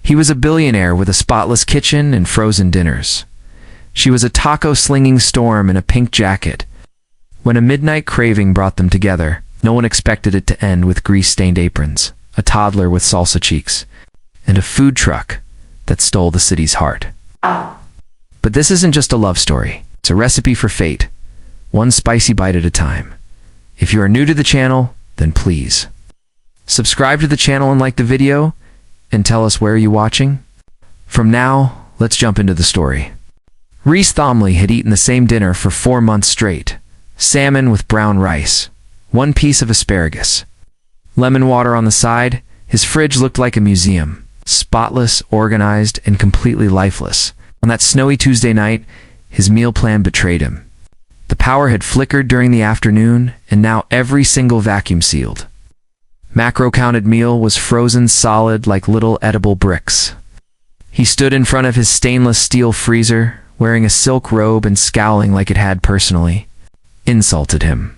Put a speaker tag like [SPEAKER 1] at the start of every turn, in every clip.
[SPEAKER 1] He was a billionaire with a spotless kitchen and frozen dinners. She was a taco-slinging storm in a pink jacket. When a midnight craving brought them together, no one expected it to end with grease-stained aprons, a toddler with salsa cheeks, and a food truck that stole the city's heart. But this isn't just a love story. It's a recipe for fate, one spicy bite at a time. If you are new to the channel, then please subscribe to the channel and like the video, and tell us where you're watching. From now, let's jump into the story. Reese Thomley had eaten the same dinner for 4 months straight. Salmon with brown rice, 1 piece of asparagus, lemon water on the side. His fridge looked like a museum, spotless, organized, and completely lifeless. On that snowy Tuesday night, his meal plan betrayed him. The power had flickered during the afternoon, and now every single vacuum sealed. Macro-counted meal was frozen solid like little edible bricks. He stood in front of his stainless steel freezer, wearing a silk robe and scowling like it had personally insulted him.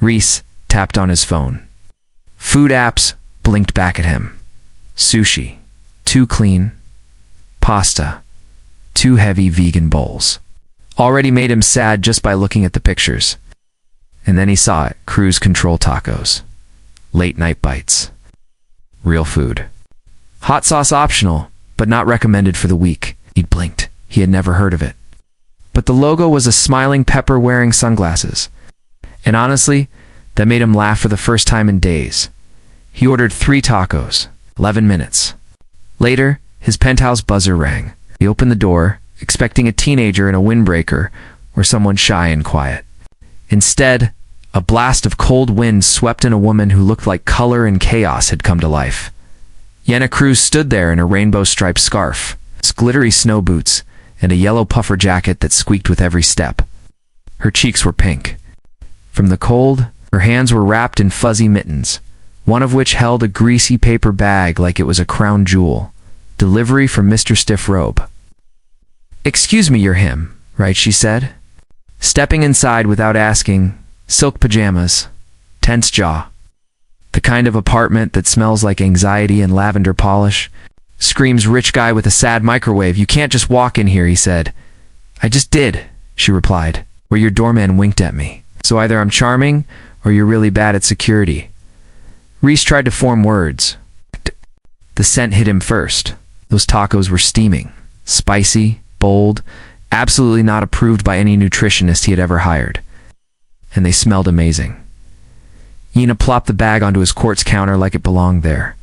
[SPEAKER 1] Reese tapped on his phone. Food apps blinked back at him. Sushi, 2 clean. Pasta, 2 heavy vegan bowls. Already made him sad just by looking at the pictures. And then he saw it, cruise control tacos. Late night bites. Real food. Hot sauce optional, but not recommended for the weak. He'd blinked. He had never heard of it. But the logo was a smiling pepper wearing sunglasses. And honestly, that made him laugh for the first time in days. He ordered 3 tacos, 11 minutes. Later, his penthouse buzzer rang. He opened the door, expecting a teenager in a windbreaker or someone shy and quiet. Instead, a blast of cold wind swept in a woman who looked like color and chaos had come to life. Yenna Cruz stood there in a rainbow-striped scarf, glittery snow boots, and a yellow puffer jacket that squeaked with every step. Her cheeks were pink. From the cold, her hands were wrapped in fuzzy mittens, one of which held a greasy paper bag like it was a crown jewel. Delivery from Mr. Stiff Robe. "Excuse me, you're him, right?" she said. Stepping inside without asking, silk pajamas, tense jaw. The kind of apartment that smells like anxiety and lavender polish. Screams rich guy with a sad microwave. "You can't just walk in here," he said. "I just did," she replied, "where your doorman winked at me. So either I'm charming, or you're really bad at security." Reese tried to form words. The scent hit him first. Those tacos were steaming, spicy, bold, absolutely not approved by any nutritionist he had ever hired. And they smelled amazing. Yenna plopped the bag onto his quartz counter like it belonged there.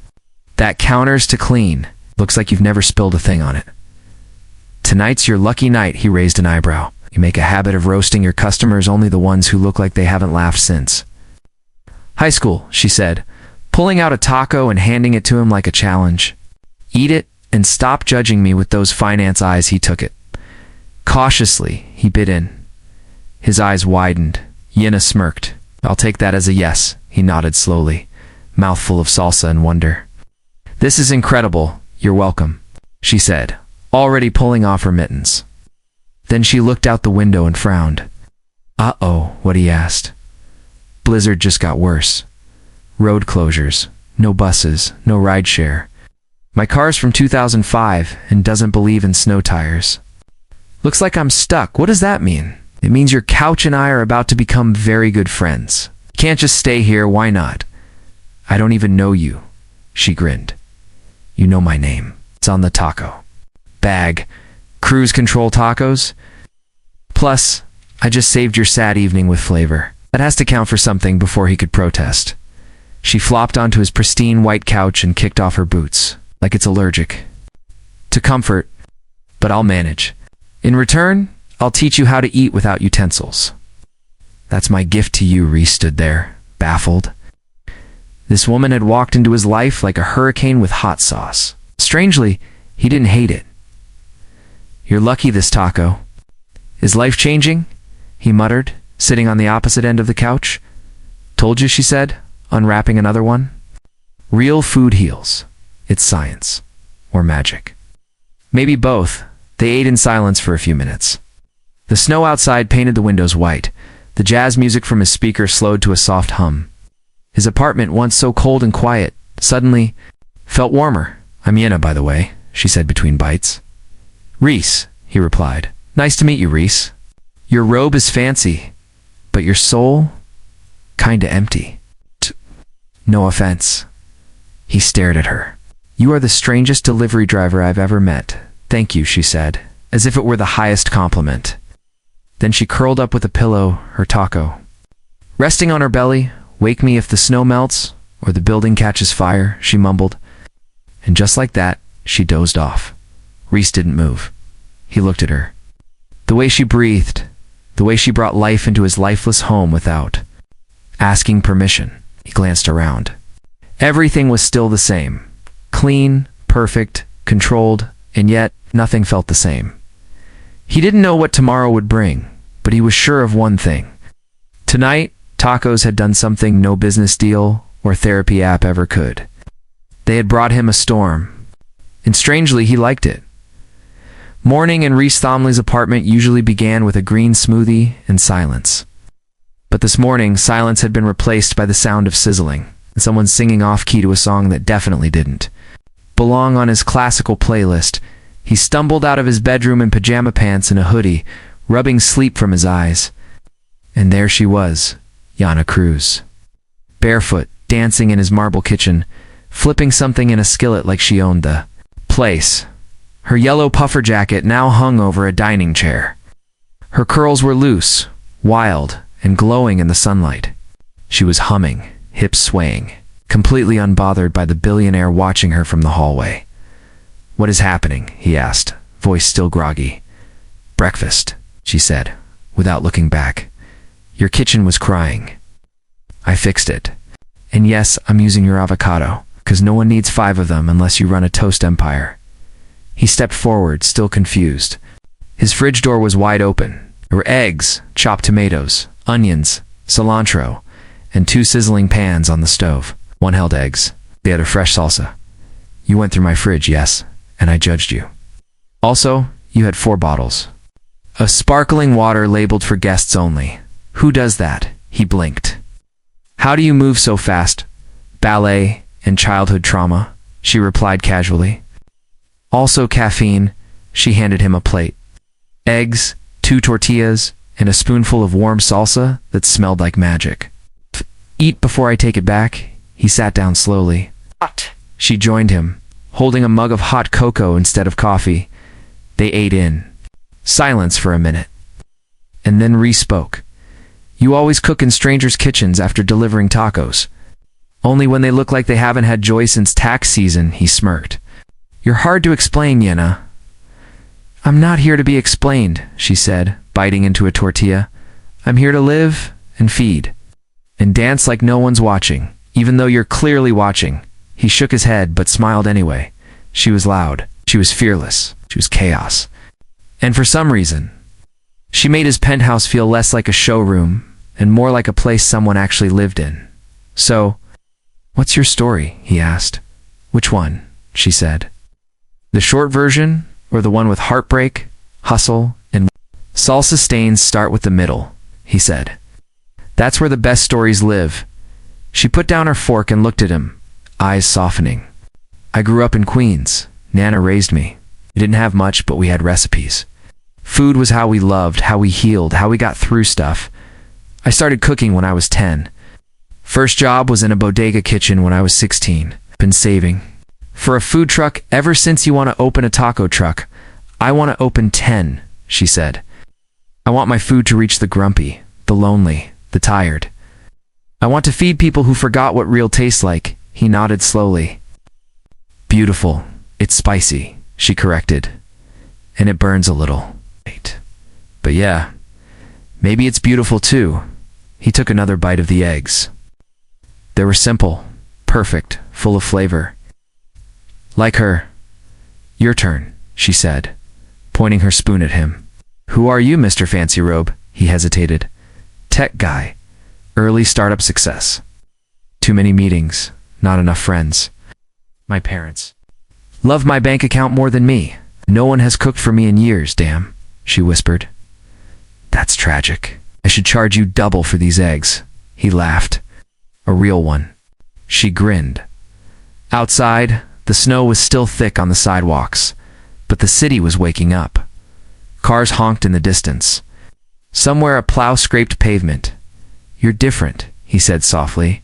[SPEAKER 1] "That counter's to clean. Looks like you've never spilled a thing on it." "Tonight's your lucky night," he raised an eyebrow. "You make a habit of roasting your customers, only the ones who look like they haven't laughed since." "High school," she said, pulling out a taco and handing it to him like a challenge. "Eat it and stop judging me with those finance eyes." He took it. Cautiously, he bit in. His eyes widened. Yenna smirked. "I'll take that as a yes," he nodded slowly, mouthful of salsa and wonder. "This is incredible. You're welcome," she said, already pulling off her mittens. Then she looked out the window and frowned. "Uh-oh," what he asked. Blizzard just got worse. Road closures, no buses, no rideshare. "My car's from 2005 and doesn't believe in snow tires." "Looks like I'm stuck." "What does that mean?" "It means your couch and I are about to become very good friends. Can't just stay here, why not?" "I don't even know you," she grinned. "You know my name. It's on the taco bag. Cruise control tacos. Plus, I just saved your sad evening with flavor." That has to count for something before he could protest. She flopped onto his pristine white couch and kicked off her boots, like it's allergic to comfort. "But I'll manage. In return, I'll teach you how to eat without utensils." "That's my gift to you." Reese stood there, baffled. This woman had walked into his life like a hurricane with hot sauce. Strangely, he didn't hate it. "You're lucky this taco is life-changing," he muttered, sitting on the opposite end of the couch. "Told you," she said, unwrapping another one. "Real food heals. It's science. Or magic. Maybe both." They ate in silence for a few minutes. The snow outside painted the windows white. The jazz music from his speaker slowed to a soft hum. His apartment, once so cold and quiet, suddenly felt warmer. "I'm Yenna, by the way," she said between bites. Reese, he replied. Nice to meet you, Reese. Your robe is fancy, but your soul, kinda empty. No offense. He stared at her. You are the strangest delivery driver I've ever met. Thank you, she said, as if it were the highest compliment. Then she curled up with a pillow, her taco. Resting on her belly, wake me if the snow melts or the building catches fire, she mumbled. And just like that, she dozed off. Reese didn't move. He looked at her. The way she breathed, the way she brought life into his lifeless home without asking permission. He glanced around. Everything was still the same. Clean, perfect, controlled, and yet nothing felt the same. He didn't know what tomorrow would bring, but he was sure of one thing. Tonight, tacos had done something no business deal or therapy app ever could. They had brought him a storm, and strangely, he liked it. Morning in Reese Thomley's apartment usually began with a green smoothie and silence. But this morning, silence had been replaced by the sound of sizzling, and someone singing off-key to a song that definitely didn't belong on his classical playlist. He stumbled out of his bedroom in pajama pants and a hoodie, rubbing sleep from his eyes. And there she was, Yana Cruz. Barefoot, dancing in his marble kitchen, flipping something in a skillet like she owned the place. Her yellow puffer jacket now hung over a dining chair. Her curls were loose, wild, and glowing in the sunlight. She was humming, hips swaying, completely unbothered by the billionaire watching her from the hallway. What is happening? He asked, voice still groggy. Breakfast, she said, without looking back. Your kitchen was crying. I fixed it. And yes, I'm using your avocado, 'cause no one needs 5 of them unless you run a toast empire. He stepped forward, still confused. His fridge door was wide open. There were eggs, chopped tomatoes, onions, cilantro, and 2 sizzling pans on the stove. One held eggs, the other fresh salsa. You went through my fridge, yes, and I judged you. Also, you had 4 bottles. Of sparkling water labeled for guests only. Who does that? He blinked. How do you move so fast? Ballet and childhood trauma, she replied casually. Also caffeine, she handed him a plate. Eggs, 2 tortillas, and a spoonful of warm salsa that smelled like magic. Eat before I take it back. He sat down slowly. Hot. She joined him, holding a mug of hot cocoa instead of coffee. They ate in. Silence for a minute. And then Reese spoke. You always cook in strangers' kitchens after delivering tacos. Only when they look like they haven't had joy since tax season, he smirked. You're hard to explain, Yenna. I'm not here to be explained, she said, biting into a tortilla. I'm here to live and feed. And dance like no one's watching, even though you're clearly watching. He shook his head, but smiled anyway. She was loud. She was fearless. She was chaos. And for some reason, she made his penthouse feel less like a showroom and more like a place someone actually lived in. So, what's your story? He asked. Which one? She said. The short version, or the one with heartbreak, hustle, and salsa stains start with the middle, he said. That's where the best stories live. She put down her fork and looked at him, eyes softening. I grew up in Queens. Nana raised me. We didn't have much, but we had recipes. Food was how we loved, how we healed, how we got through stuff. I started cooking when I was 10. First job was in a bodega kitchen when I was 16. Been saving. For a food truck, ever since you want to open a taco truck, I want to open 10, she said. I want my food to reach the grumpy, the lonely, the tired. I want to feed people who forgot what real tastes like. He nodded slowly. Beautiful. It's spicy, she corrected. And it burns a little. But yeah, maybe it's beautiful too. He took another bite of the eggs. They were simple, perfect, full of flavor. Like her. Your turn, she said, pointing her spoon at him. Who are you, Mr. Fancy Robe? He hesitated. Tech guy. Early startup success. Too many meetings, not enough friends. My parents. Love my bank account more than me. No one has cooked for me in years, damn, she whispered. That's tragic. I should charge you double for these eggs. He laughed. A real one. She grinned. Outside, The snow was still thick on the sidewalks, but the city was waking up. Cars honked in the distance. Somewhere a plow scraped pavement. "You're different," he said softly.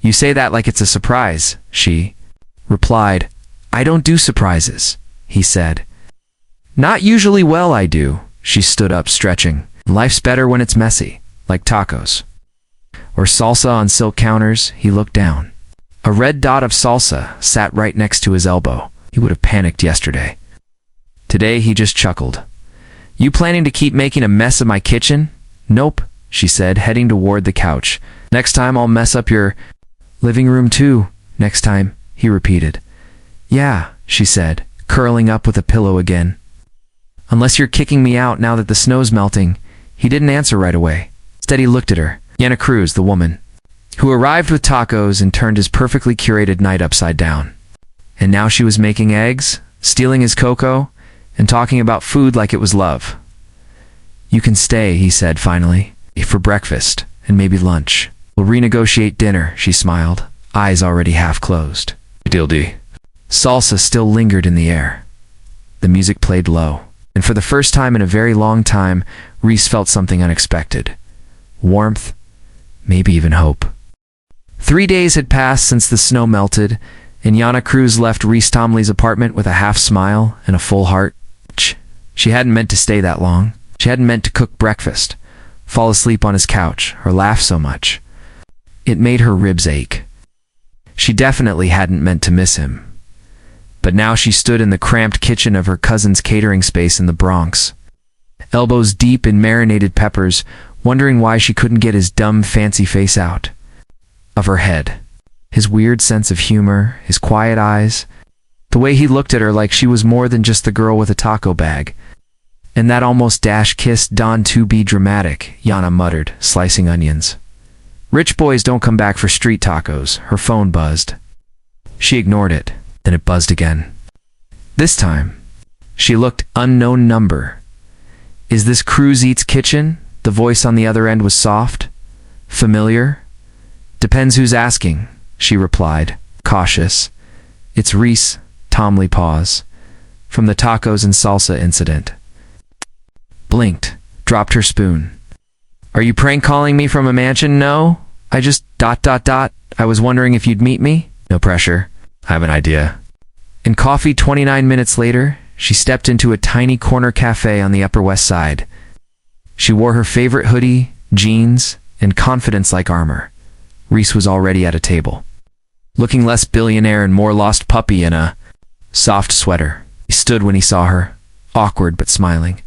[SPEAKER 1] "You say that like it's a surprise," she replied. "I don't do surprises," he said. "Not usually. Well, I do." She stood up, stretching. "Life's better when it's messy, like tacos. Or salsa on silk counters." He looked down. A red dot of salsa sat right next to his elbow. He would have panicked yesterday. Today he just chuckled. "You planning to keep making a mess of my kitchen?" "Nope," she said, heading toward the couch. "Next time I'll mess up your living room too." "Next time," he repeated. "Yeah," she said, curling up with a pillow again. "Unless you're kicking me out now that the snow's melting." He didn't answer right away. Instead he looked at her. Yana Cruz, the woman, who arrived with tacos and turned his perfectly curated night upside down. And now she was making eggs, stealing his cocoa, and talking about food like it was love. "You can stay," he said finally, "for breakfast and maybe lunch. We'll renegotiate dinner," she smiled, eyes already half closed. "Deal D." Salsa still lingered in the air. The music played low, and for the first time in a very long time, Reese felt something unexpected. Warmth, maybe even hope. 3 days had passed since the snow melted, and Yana Cruz left Reese Tomley's apartment with a half smile and a full heart. She hadn't meant to stay that long. She hadn't meant to cook breakfast, fall asleep on his couch, or laugh so much. It made her ribs ache. She definitely hadn't meant to miss him. But now she stood in the cramped kitchen of her cousin's catering space in the Bronx, elbows deep in marinated peppers, wondering why she couldn't get his dumb, fancy face out of her head. His weird sense of humor, his quiet eyes, the way he looked at her like she was more than just the girl with a taco bag. And that almost dash kiss, "Don to be dramatic," Yana muttered, slicing onions. "Rich boys don't come back for street tacos." Her phone buzzed. She ignored it, then it buzzed again. This time, she looked. Unknown number. "Is this Cruz Eats Kitchen?" The voice on the other end was soft, familiar. "Depends who's asking," she replied, cautious. "It's Reese." Tomley paused. "From the tacos and salsa incident." Blinked, dropped her spoon. "Are you prank calling me from a mansion?" "No, I just ... I was wondering if you'd meet me." "No pressure. I have an idea." In coffee 29 minutes later, she stepped into a tiny corner cafe on the Upper West Side. She wore her favorite hoodie, jeans, and confidence like armor. Reese was already at a table, looking less billionaire and more lost puppy in a soft sweater. He stood when he saw her, awkward but smiling.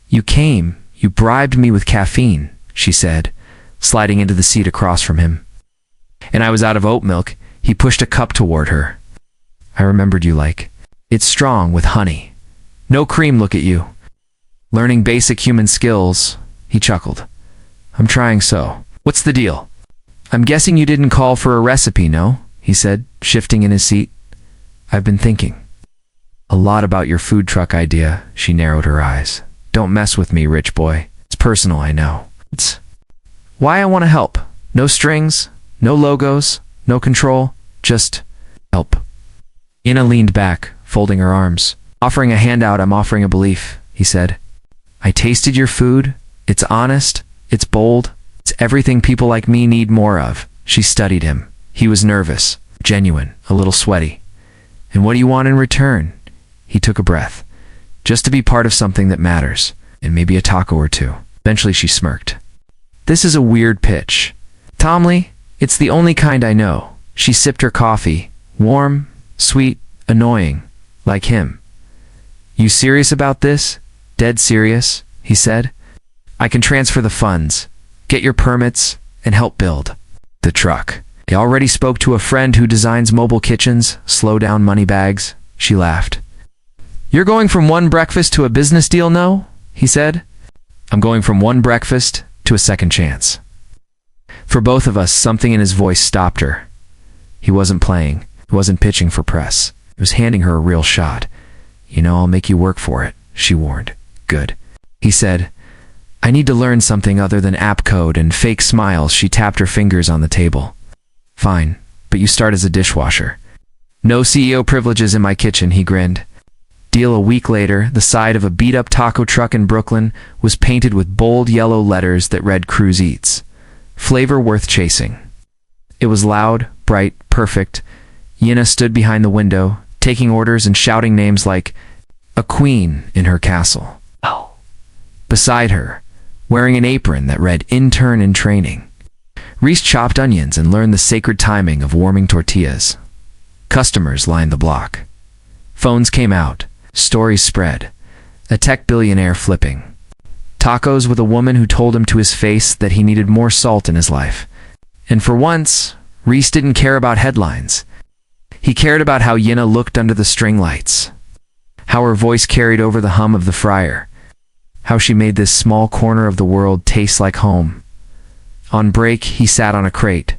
[SPEAKER 1] "You came. You bribed me with caffeine," she said, sliding into the seat across from him. "And I was out of oat milk." He pushed a cup toward her. "I remembered you like. It's strong with honey. No cream, look at you. Learning basic human skills." He chuckled. "I'm trying so. What's the deal?" "I'm guessing you didn't call for a recipe, no?" he said, shifting in his seat. "I've been thinking a lot about your food truck idea." She narrowed her eyes. "Don't mess with me, rich boy. It's personal, I know. It's why I want to help. No strings, no logos, no control, just help." Ina leaned back, folding her arms. "Offering a handout, I'm offering a belief," he said. "I tasted your food. It's honest. It's bold. It's everything people like me need more of." She studied him. He was nervous, genuine, a little sweaty. "And what do you want in return?" He took a breath. "Just to be part of something that matters, and maybe a taco or two." Eventually she smirked. "This is a weird pitch. Tomley, it's the only kind I know." She sipped her coffee. "Warm, sweet, annoying, like him." "You serious about this?" "Dead serious," he said. "I can transfer the funds, get your permits, and help build the truck. I already spoke to a friend who designs mobile kitchens, slow down money bags." She laughed. "You're going from one breakfast to a business deal, no?" he said. "I'm going from one breakfast to a second chance." For both of us, something in his voice stopped her. He wasn't playing. He wasn't pitching for press. He was handing her a real shot. "You know, I'll make you work for it," she warned. "Good," he said. "I need to learn something other than app code and fake smiles." She tapped her fingers on the table. "Fine, but you start as a dishwasher." No CEO privileges in my kitchen, he grinned. Deal a week later, the side of a beat-up taco truck in Brooklyn was painted with bold yellow letters that read Cruz Eats. Flavor worth chasing. It was loud, bright, perfect. Yina stood behind the window, taking orders and shouting names like a queen in her castle. Beside her, wearing an apron that read intern in training, Reese chopped onions and learned the sacred timing of warming tortillas. Customers lined the block. Phones came out. Stories spread. A tech billionaire flipping tacos with a woman who told him to his face that he needed more salt in his life. And for once, Reese didn't care about headlines. He cared about how Yina looked under the string lights, how her voice carried over the hum of the fryer, how she made this small corner of the world taste like home. On break, he sat on a crate.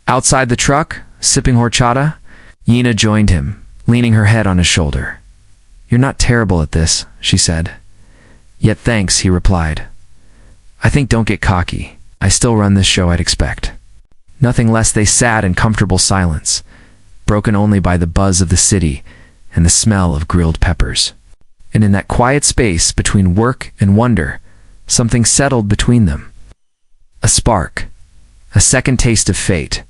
[SPEAKER 1] Outside the truck, sipping horchata, Yina joined him, leaning her head on his shoulder. "You're not terrible at this," she said. "Yet thanks," he replied. "I think don't get cocky. I still run this show, I'd expect." Nothing less, they sat in comfortable silence, broken only by the buzz of the city and the smell of grilled peppers. And in that quiet space between work and wonder, something settled between them. A spark, a second taste of fate.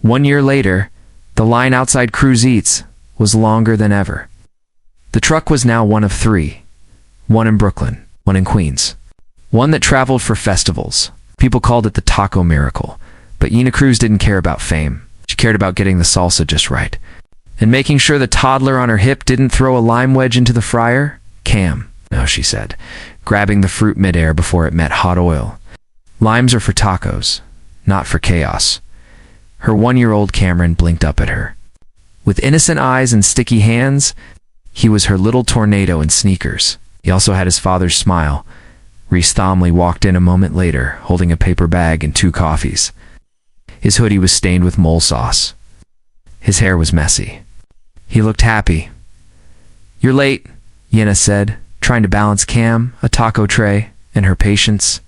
[SPEAKER 1] 1 year later, the line outside Cruz Eats was longer than ever. The truck was now one of three. One in Brooklyn, one in Queens. One that traveled for festivals. People called it the Taco Miracle. But Yina Cruz didn't care about fame. She cared about getting the salsa just right. And making sure the toddler on her hip didn't throw a lime wedge into the fryer. "Cam," "No," she said, grabbing the fruit midair before it met hot oil. "Limes are for tacos, not for chaos." Her 1-year-old Cameron blinked up at her. With innocent eyes and sticky hands, he was her little tornado in sneakers. He also had his father's smile. Reese Thomley walked in a moment later, holding a paper bag and 2 coffees. His hoodie was stained with mole sauce. His hair was messy. He looked happy. "You're late," Yina said, trying to balance Cam, a taco tray, and her patience.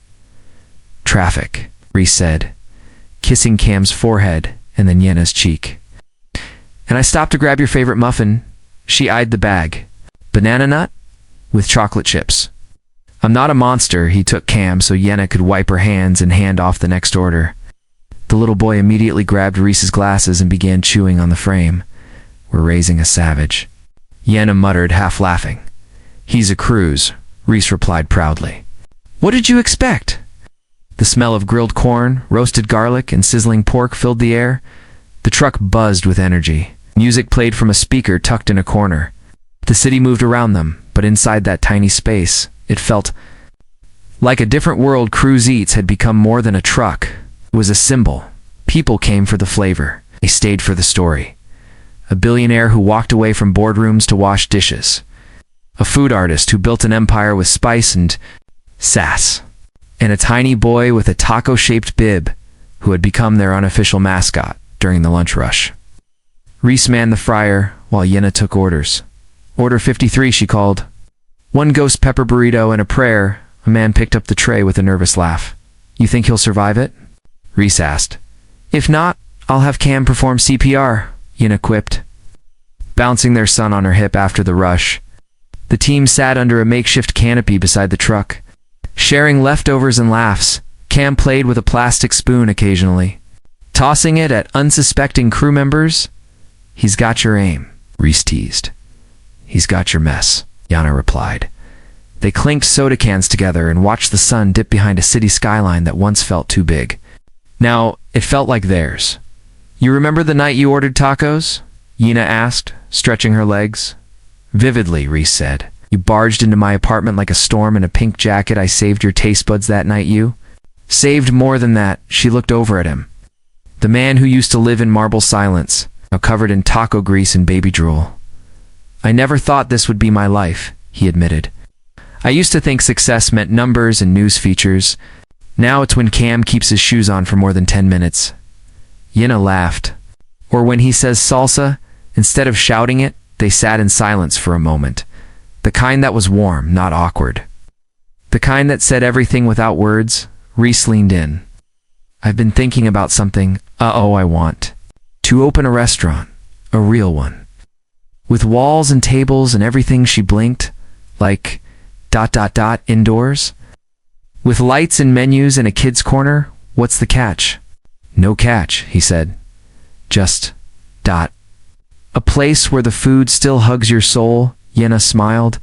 [SPEAKER 1] "Traffic," Reese said, kissing Cam's forehead and then Yina's cheek. "And I stopped to grab your favorite muffin." She eyed the bag. "Banana nut? With chocolate chips." "I'm not a monster," he took Cam so Yina could wipe her hands and hand off the next order. The little boy immediately grabbed Reese's glasses and began chewing on the frame. "We're raising a savage," Yina muttered, half laughing. "He's a Cruz," Reese replied proudly. "What did you expect?" The smell of grilled corn, roasted garlic, and sizzling pork filled the air. The truck buzzed with energy. Music played from a speaker tucked in a corner. The city moved around them, but inside that tiny space, it felt like a different world. Cruz Eats had become more than a truck. It was a symbol. People came for the flavor. They stayed for the story. A billionaire who walked away from boardrooms to wash dishes. A food artist who built an empire with spice and sass. And a tiny boy with a taco-shaped bib who had become their unofficial mascot during the lunch rush. Reese manned the fryer while Yina took orders. "Order 53, she called. 1 ghost pepper burrito and a prayer." A man picked up the tray with a nervous laugh. "You think he'll survive it?" Reese asked. "If not, I'll have Cam perform CPR," Yina quipped, bouncing their son on her hip after the rush. The team sat under a makeshift canopy beside the truck, sharing leftovers and laughs. Cam played with a plastic spoon occasionally, tossing it at unsuspecting crew members. "He's got your aim," Reese teased. "He's got your mess," Yana replied. They clinked soda cans together and watched the sun dip behind a city skyline that once felt too big. Now, it felt like theirs. "You remember the night you ordered tacos?" Yina asked, stretching her legs. "Vividly," Reese said. "You barged into my apartment like a storm in a pink jacket. I saved your taste buds that night. You saved more than that." She looked over at him. The man who used to live in marble silence, now covered in taco grease and baby drool. "I never thought this would be my life," he admitted. "I used to think success meant numbers and news features. Now it's when Cam keeps his shoes on for more than 10 minutes. Yina laughed. Or when he says salsa, instead of shouting it, they sat in silence for a moment. The kind that was warm, not awkward. The kind that said everything without words. Reese leaned in. "I've been thinking about something. I want to open a restaurant. A real one." with walls and tables and everything. She blinked, like ... indoors. With lights and menus and a kid's corner. What's the catch? No catch, he said. Just ... a place where the food still hugs your soul. Yenna smiled.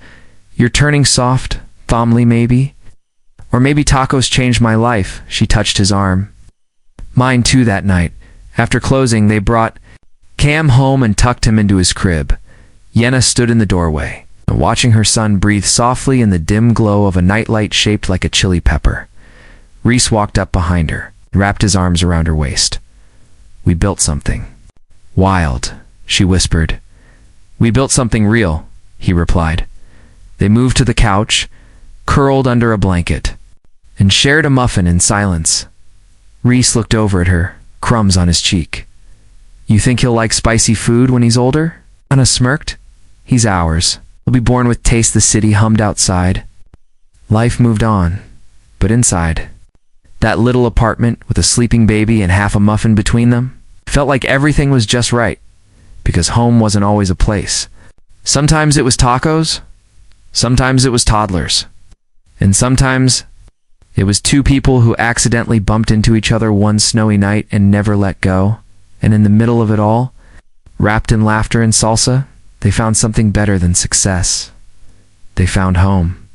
[SPEAKER 1] You're turning soft, fondly maybe? Or maybe tacos changed my life. She touched his arm. Mine too that night. After closing, they brought Cam home and tucked him into his crib. Yenna stood in the doorway, watching her son breathe softly in the dim glow of a nightlight shaped like a chili pepper. Reese walked up behind her, wrapped his arms around her waist. We built something. Wild, she whispered. We built something real, he replied. They moved to the couch, curled under a blanket, and shared a muffin in silence. Reese looked over at her, crumbs on his cheek. You think he'll like spicy food when he's older? Anna smirked. He's ours. He'll be born with taste. The city hummed outside. Life moved on, but inside, that little apartment with a sleeping baby and half a muffin between them, felt like everything was just right, because home wasn't always a place. Sometimes it was tacos, sometimes it was toddlers, and sometimes it was two people who accidentally bumped into each other one snowy night and never let go. And in the middle of it all, wrapped in laughter and salsa, they found something better than success. They found home.